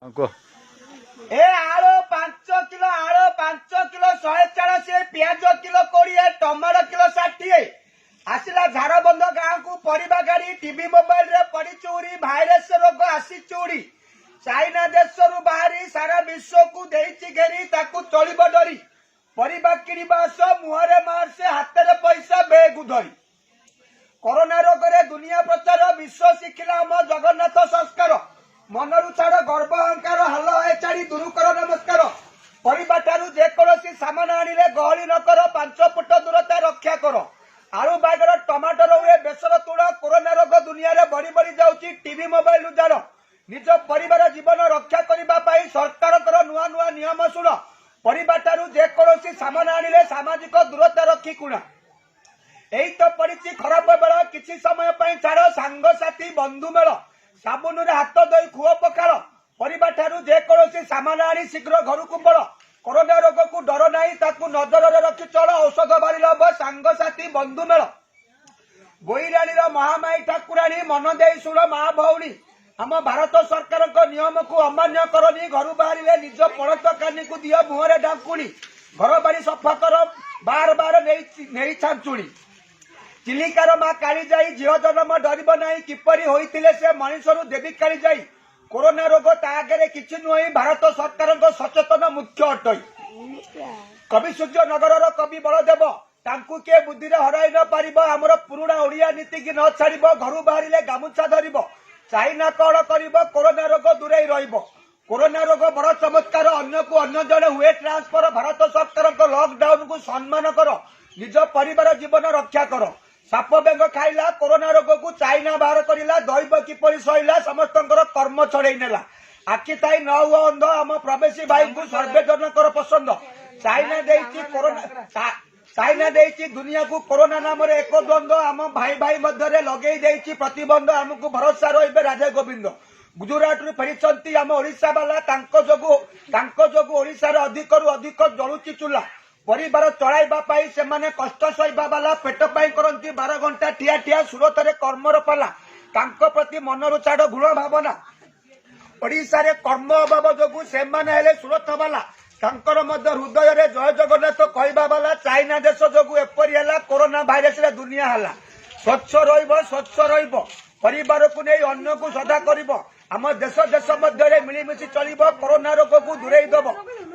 ए आलू 5 किलो आलू 5 किलो 140 पियाज किलो 20 टमाटो किलो 60 आसला झारबंद गाँव को परिबा गाड़ी टीवी मोबाइल रे पड़ी चोरी भाइरस रोग आसी चोरी चाइना देश रु बाहरी सारा विश्व को देइछि घेरी ताकू चलिब डरी परिबा किनिबा मुहरे मार्से हाथ पैसा बेगु धरी कोरोना रोग रे दुनिया प्रचार विश्व शिखिला आम जगन्नाथ संस्कार मनरु छाड़ गर्भ अहंकार हल है छाड़ी दूर कर नमस्कार परिबार जेकोसी सामान आनिले गहली न कर 5 फुट दूरता रक्षा कर आलू बागर टमाटर हुए बेसर तुड़ कोरोना रोग दुनिया रे बढ़ी बढ़ी जाउची टीवी मोबाइल जान निज परिवार जीवन रक्षा करने सरकार नुआ नुआ नियम शुण परिबार जेकोसी सामान आनिले सामाजिक दूरता रखी कुणा यही तो पड़ी खराब बेल किसी समय छाड़ सांगसाथी बंधु मेल साबुन रे हाथ धोई खुआ पखाड़ परिबार जेकोसी सामान आनी शीघ्र घर को बड़ कोरोना रोग को डर नहीं ताकू नजर रखी चल औषध बारी लब सांगसाथी बंधु मेल बोईराणी महामाई ठाकुराणी मन दे शुण माँ भौणी आम भारत सरकार नियम को अमान्य करनी घर बाहर निज पड़त कानी को दियो मुहरे ढाकुणी घर बाड़ी सफा कर बार बार नहीं छांचुणी चिलिकार माँ कालीजाई झील जन्म डरब नहीं किपरि होइतिले से मनीषरू देवी कालीजाई कोरोना रोग तागे किछि नुह भारत सरकार सचेतन मुख्य अटई कवि सूर्य नगर कवि बलदेव तांकु के बुद्धि हराई न पारिब आमर पुराणा ओडिया नीति की न छाड़ घर बाहर गामुछा धर चाइना कौन कर कोरोना रोग दूरे कोरोना रोग बड़ चमत्कार अन्य को अन्य जड़े हुए ट्रांसफर भारत सरकार लॉकडाउन को सम्मान कर निज परिवार जीवन रक्षा कर साप बेंग खाइला कोरोना रोग को चाइना बाहर करला दैव किपरि सहिला समस्त कर्म छड़े नेला आखि ताई न हुआ अंध आम प्रवेशी भाई को सर्वेजन कर पसंद चाइना देइछि कोरोना चाइना देइछि दुनिया को कोरोना नाम रे एक द्वंद्व आम भाई भाई मध्य लगे देइछि प्रतिबंध आमको भरोसा रहिबे राजा गोविंद गुजरात रू फेरी आम ओडिशा वाला जोगु ओडिशा रे अधिक रु अधिक जलुची चूल्हा परिवार चलाइबा पाई से माने कष्ट सहिबा वाला पेट पाई करंती 12 घंटा ठिया ठिया सुरत रे कर्मर पाला तांको प्रति मनरु छाड़ गुण भावना ओडिशा रे कर्म अभाव जोगु से माने हेले सुरत वाला तांकर मध्य हृदय रे जय जगन्नाथ कहबा वाला चाइना देश जोगु एपरि हला कोरोना भाइरस रे दुनिया हला स्वच्छ रहिबो परिवार को नहीं अन्य को सदा करिबो आम देश देश मध्य मिलीमिशी चलिबो कोरोना रोग को दूरे दब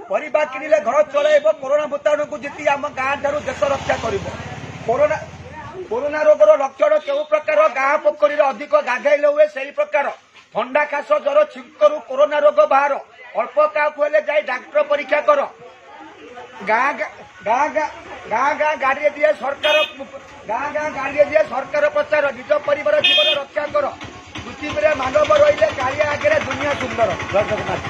परिवार किनिले घर चलाइब कोरोना भूताणु को जीति आम गाँ ठारू देश रक्षा करिबो कोरोना रोगर लक्षण केउ प्रकार गाँ पोखरी अधिक गाधेले हुए से प्रकार ठंडा खास ज्वर छिंकरू कोरोना रोग बाहर अल्प क्या जाए डाक्टर परीक्षा कर गाँ गाँ गाड़ी दिए सरकार गाँ गाड़ी दिए सरकार प्रचार निज परिवार जीवन रक्षा कर पृथ्वी में मानव रही गाड़ी आगे दुनिया सुंदर। जय जगन्नाथ।